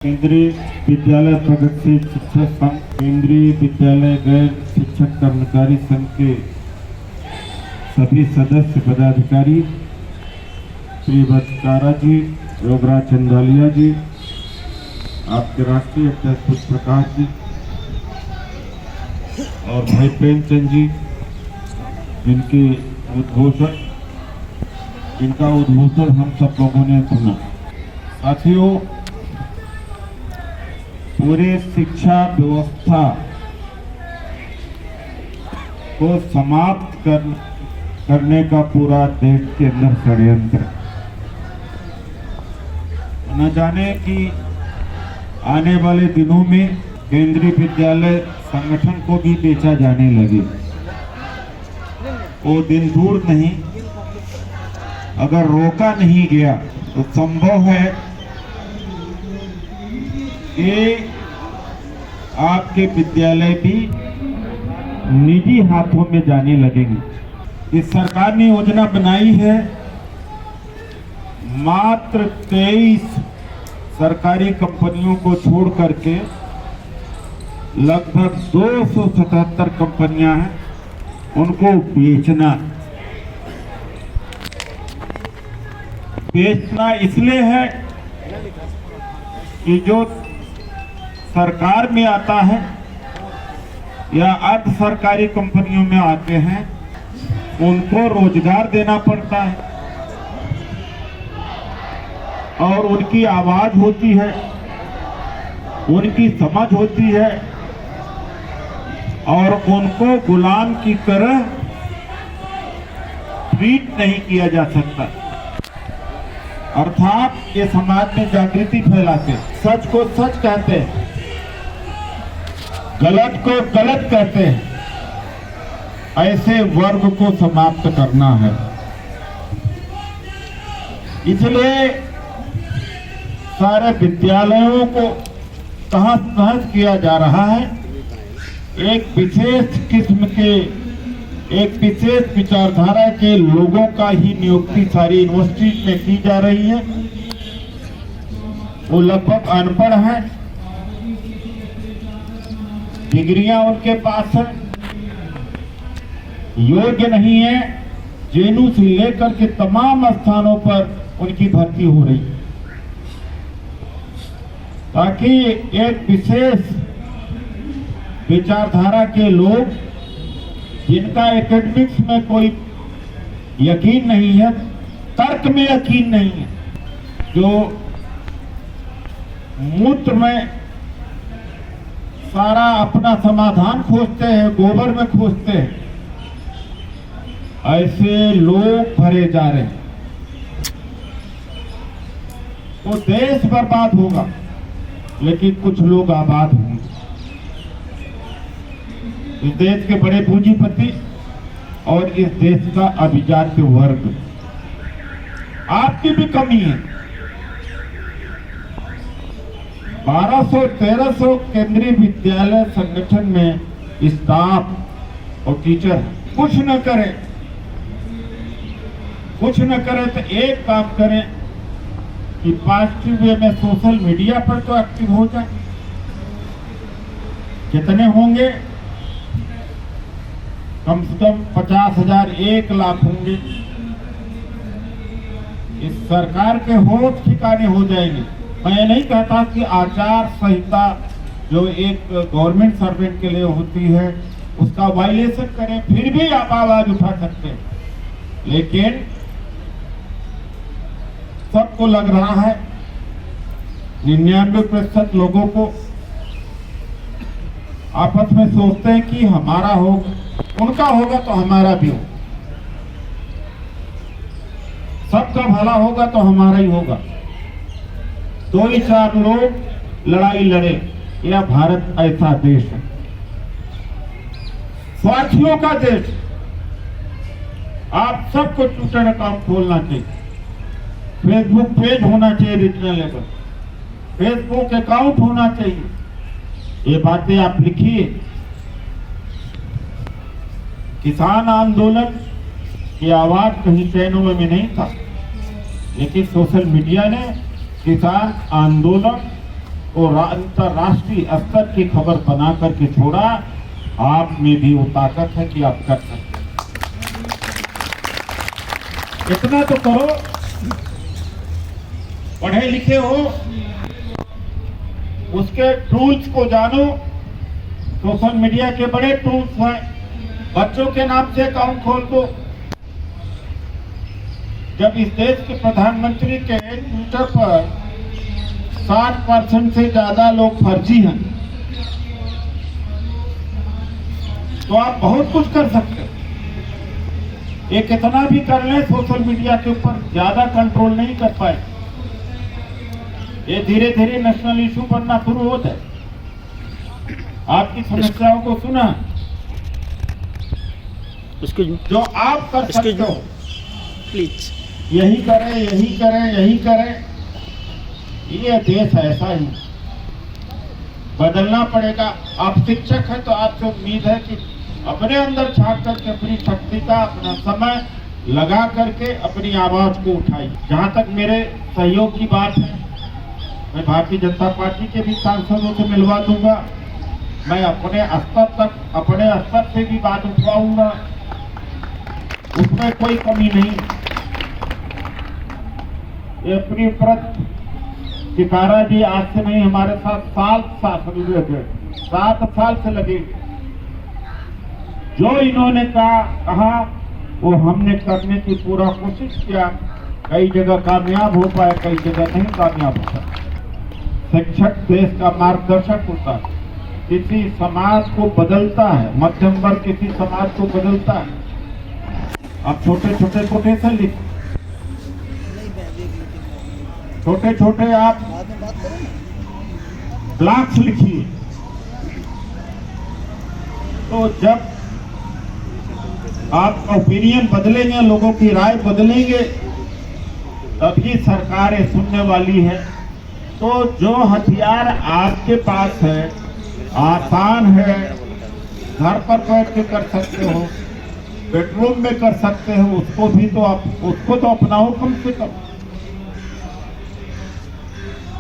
केंद्रीय विद्यालय प्रगतिशील शिक्षक संघ, केंद्रीय विद्यालय गैर शिक्षक कर्मचारी संघ के सभी सदस्य पदाधिकारी, श्री वत्सकारा जी, योगराज चंदालिया जी, आपके राष्ट्रीय अध्यक्ष पुष्प प्रकाश जी और भाई प्रेमचंद जी, जिनका उद्घोषण हम सब लोगों ने सुना। साथियों, पूरे शिक्षा व्यवस्था को समाप्त करने का पूरा देश के अंदर षड्यंत्र। न जाने कि आने वाले दिनों में केंद्रीय विद्यालय संगठन को भी बेचा जाने लगे। वो दिन दूर नहीं, अगर रोका नहीं गया तो संभव है कि आपके विद्यालय भी निजी हाथों में जाने लगेंगे। इस सरकार ने योजना बनाई है, मात्र 23 सरकारी कंपनियों को छोड़ करके लगभग 277 कंपनियां हैं, उनको बेचना इसलिए है कि जो सरकार में आता है या अर्ध सरकारी कंपनियों में आते हैं, उनको रोजगार देना पड़ता है और उनकी आवाज होती है, उनकी समझ होती है और उनको गुलाम की तरह ट्रीट नहीं किया जा सकता। अर्थात ये समाज में जागृति फैलाते, सच को सच कहते हैं, गलत को गलत कहते हैं, ऐसे वर्ग को समाप्त करना है। इसलिए सारे विद्यालयों को तहस-नहस किया जा रहा है। एक विशेष किस्म के, एक विशेष विचारधारा के लोगों का ही नियुक्ति सारी यूनिवर्सिटी में की जा रही है। वो लगभग अनपढ़ हैं, डिग्रियां उनके पास है, योग्य नहीं है। जेनू से लेकर के तमाम स्थानों पर उनकी भर्ती हो रही है ताकि एक विशेष विचारधारा के लोग, जिनका एकेडमिक्स में कोई यकीन नहीं है, तर्क में यकीन नहीं है, जो मूत्र में सारा अपना समाधान खोजते हैं, गोबर में खोजते हैं, ऐसे लोग भरे जा रहे हैं। तो देश बर्बाद होगा, लेकिन कुछ लोग आबाद होंगे। इस देश के बड़े पूंजीपति और इस देश का अभिजात्य वर्ग, आपकी भी कमी है। 1200-1300 केंद्रीय विद्यालय संगठन में स्टाफ और टीचर कुछ न करें तो एक काम करें कि पॉजिटिव वे में सोशल मीडिया पर तो एक्टिव हो जाए। कितने होंगे? कम से कम 50,000, 1 लाख होंगे। इस सरकार के होठ ठिकाने हो जाएंगे। मैं नहीं कहता कि आचार संहिता जो एक गवर्नमेंट सर्वेंट के लिए होती है उसका वायलेशन करें, फिर भी आप आवाज उठा सकते हैं। लेकिन सबको लग रहा है, 99% लोगों को आपस में सोचते हैं कि हमारा होगा, उनका होगा तो हमारा भी हो, सबका भला होगा तो हमारा ही होगा। 2-4 लोग लड़ाई लड़े, यह भारत ऐसा देश है, स्वार्थियों का देश। आप सबको ट्विटर अकाउंट खोलना चाहिए, फेसबुक पेज होना चाहिए रीजनल लेवल, फेसबुक अकाउंट होना चाहिए। ये बातें आप लिखिए। किसान आंदोलन की आवाज कहीं चैनलों में नहीं था, लेकिन सोशल मीडिया ने किसान आंदोलन और अंतरराष्ट्रीय स्तर की खबर बना करके छोड़ा। आप में भी वो ताकत है कि आप कर सकते हैं। इतना तो करो, पढ़े लिखे हो, उसके टूल्स को जानो। सोशल मीडिया के बड़े टूल्स हैं, बच्चों के नाम से अकाउंट खोल दो। जब इस देश के प्रधानमंत्री के ट्विटर पर 60% से ज्यादा लोग फर्जी हैं, तो आप बहुत कुछ कर सकते हो। ये कितना भी कर लें, सोशल मीडिया के ऊपर ज्यादा कंट्रोल नहीं कर पाए। ये धीरे धीरे नेशनल इशू बनना शुरू होता है। आपकी समस्याओं को सुना, जो आप कर सकते हो प्लीज, यही करें, यही करें, यही करें। ये देश ऐसा ही बदलना पड़ेगा। आप शिक्षक हैं तो आपसे उम्मीद है कि अपने अंदर झांक करके अपनी शक्ति का, अपना समय लगा करके अपनी आवाज को उठाइए। जहां तक मेरे सहयोग की बात है, मैं भारतीय जनता पार्टी के भी सांसदों से मिलवा दूंगा। मैं अपने स्तर से भी बात उठवाऊंगा, उसमें कोई कमी नहीं। ये प्रियव्रत टिकारा जी आज से नहीं, हमारे साथ 7 साल से लगे। जो इन्होंने कहा वो हमने करने की पूरा कोशिश किया। कई जगह कामयाब हो पाए, कई जगह नहीं कामयाब हो पाए। शिक्षक देश का मार्गदर्शक होता है, किसी समाज को बदलता है, मध्यम वर्ग किसी समाज को बदलता है। अब छोटे छोटे कोटेशन लिखिए, छोटे छोटे आप ब्लॉक्स लिखिए। तो जब आप ओपिनियन बदलेंगे, लोगों की राय बदलेंगे, तभी सरकारें सुनने वाली है। तो जो हथियार आपके पास है, आसान है, घर पर बैठ के कर सकते हो, बेडरूम में कर सकते हो, उसको तो अपनाओ कम से कम।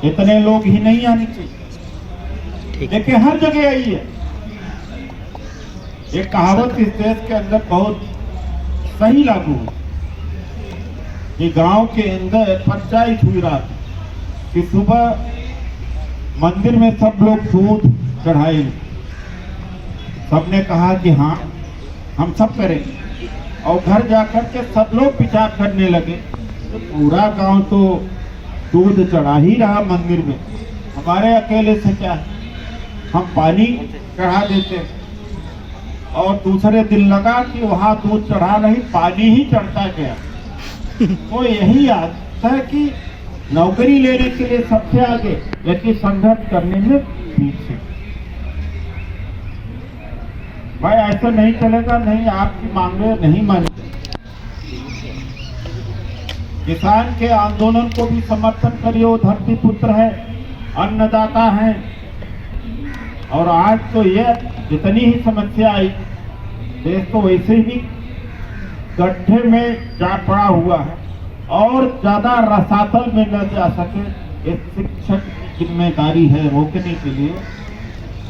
इतने लोग ही नहीं आने चाहिए। देखिए हर जगह आई है। एक कहावत इस देश के अंदर बहुत सही लागू है कि गांव के अंदर पंचायत हुई रात कि सुबह मंदिर में सब लोग दूध चढ़ाएंगे। सबने कहा कि हाँ हम सब करेंगे, और घर जाकर के सब लोग विचार करने लगे तो पूरा गांव तो दूध चढ़ा ही रहा मंदिर में, हमारे अकेले से क्या है, हम पानी चढ़ा देते। और दूसरे दिन लगा कि वहां दूध चढ़ा नहीं, पानी ही चढ़ता गया। तो यही आदत है कि नौकरी लेने के लिए सबसे आगे, लेकिन संघर्ष करने में पीछे। भाई ऐसा नहीं चलेगा, नहीं आपकी मांगे नहीं मानेंगे। किसान के आंदोलन को भी समर्थन करिए, वो धरती पुत्र है, अन्नदाता है। और आज तो ये जितनी ही समस्या आई, देश तो वैसे ही गड्ढे में जा पड़ा हुआ है और ज्यादा रसातल में न जा सके। एक शिक्षक की जिम्मेदारी है रोकने के लिए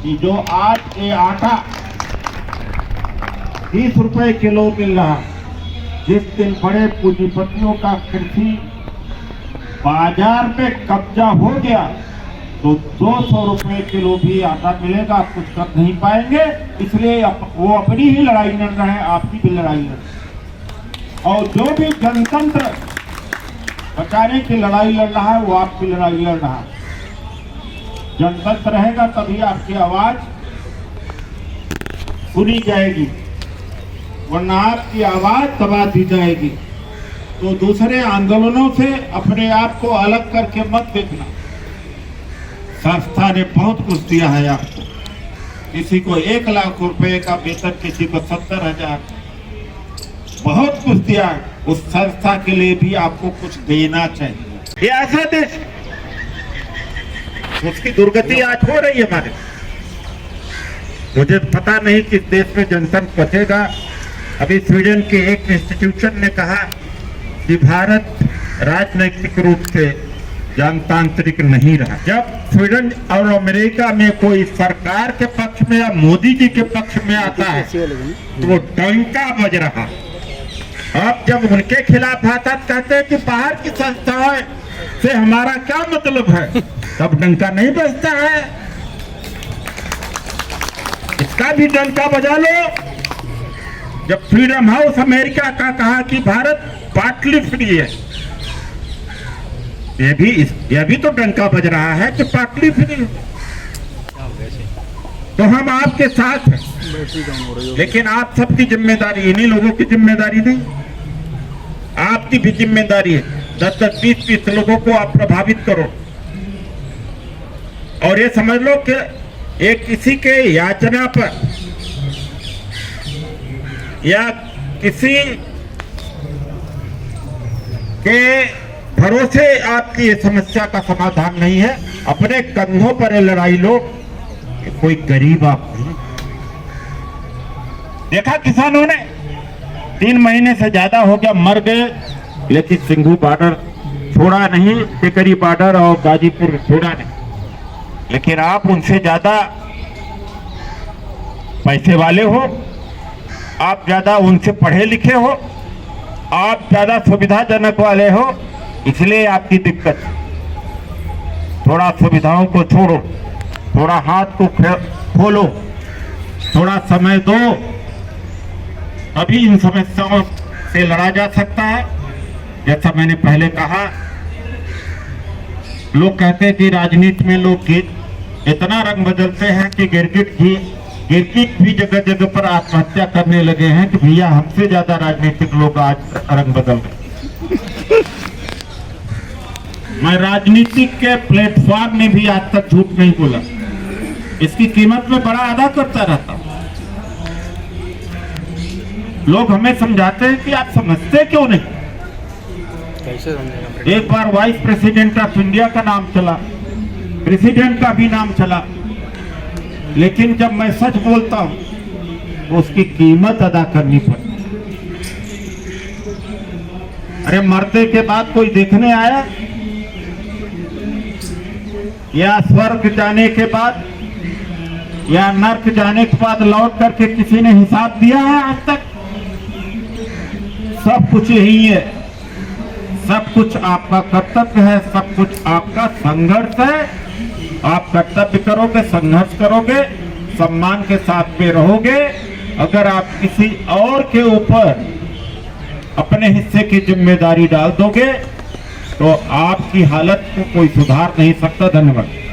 कि जो आज ये आटा 30 रुपए किलो मिल रहा, जिस दिन बड़े पूंजीपतियों का कृषि बाजार पे कब्जा हो गया तो 200 रुपए किलो भी आटा मिलेगा, आप कुछ कर नहीं पाएंगे। इसलिए वो अपनी ही लड़ाई लड़ रहे हैं, आपकी भी लड़ाई लड़ रहे हैं। और जो भी जनतंत्र बचाने की लड़ाई लड़ रहा है वो आपकी लड़ाई लड़ रहा है। जनतंत्र रहेगा तभी आपकी आवाज सुनी जाएगी, वरना आपकी आवाज दबा दी जाएगी। तो दूसरे आंदोलनों से अपने आप को अलग करके मत देखना। संस्था ने बहुत कुछ दिया है आपको, किसी को 1 लाख रुपए का वेतन, किसी को 70,000, बहुत कुछ दिया। उस संस्था के लिए भी आपको कुछ देना चाहिए। ये ऐसा देश, उसकी दुर्गति आज हो रही है हमारे। मुझे पता नहीं कि देश में जनतंत्र बचेगा। अभी स्वीडन के एक इंस्टीट्यूशन ने कहा कि भारत राजनैतिक रूप से जनतांत्रिक नहीं रहा। जब स्वीडन और अमेरिका में कोई सरकार के पक्ष में या मोदी जी के पक्ष में आता है तो वो डंका बज रहा। अब जब उनके खिलाफ आता कहते हैं कि बाहर की संस्थाएं से हमारा क्या मतलब है, तब डंका नहीं बजता है। इसका भी डंका बजा लो। जब फ्रीडम हाउस अमेरिका का कहा कि भारत पार्टली फ्री है, यह भी तो डंका बज रहा है कि पार्टली फ्री है। तो हम आपके साथ हैं, लेकिन आप सबकी जिम्मेदारी, इन्हीं लोगों की जिम्मेदारी नहीं, आपकी भी जिम्मेदारी है। 10-10, 20-20 लोगों को आप प्रभावित करो और ये समझ लो कि एक किसी के याचना पर या किसी के भरोसे आपकी ये समस्या का समाधान नहीं है। अपने कंधों पर ये लड़ाई लो। कोई गरीब आप नहीं। देखा किसानों ने 3 महीने से ज्यादा हो गया मर गए, लेकिन सिंघू बॉर्डर छोड़ा नहीं, टिकरी बॉर्डर और गाजीपुर छोड़ा नहीं। लेकिन आप उनसे ज्यादा पैसे वाले हो, आप ज्यादा उनसे पढ़े लिखे हो, आप ज्यादा सुविधाजनक वाले हो, इसलिए आपकी दिक्कत। थोड़ा सुविधाओं को छोड़ो, थोड़ा हाथ को खोलो, थोड़ा समय दो, तभी इन समस्याओं से लड़ा जा सकता है। जैसा मैंने पहले कहा, लोग कहते हैं कि राजनीति में लोग इतना रंग बदलते हैं कि गिरगिट भी जगह जगह पर आत्महत्या करने लगे हैं कि भैया हमसे ज्यादा राजनीतिक लोग आज रंग बदल रहे। मैं राजनीतिक के प्लेटफॉर्म में भी आज तक झूठ नहीं बोला, इसकी कीमत में बड़ा अदा करता रहता हूं। लोग हमें समझाते हैं कि आप समझते क्यों नहीं। एक बार वाइस प्रेसिडेंट ऑफ इंडिया का नाम चला, प्रेसिडेंट का भी नाम चला, लेकिन जब मैं सच बोलता हूं तो उसकी कीमत अदा करनी पड़ती। अरे मरने के बाद कोई देखने आया, या स्वर्ग जाने के बाद या नर्क जाने के बाद लौट करके किसी ने हिसाब दिया है आज तक? सब कुछ यही है, सब कुछ आपका कर्तव्य है, सब कुछ आपका संघर्ष है। आप कर्तव्य करोगे, संघर्ष करोगे, सम्मान के साथ में रहोगे। अगर आप किसी और के ऊपर अपने हिस्से की जिम्मेदारी डाल दोगे तो आपकी हालत को कोई सुधार नहीं सकता। धन्यवाद।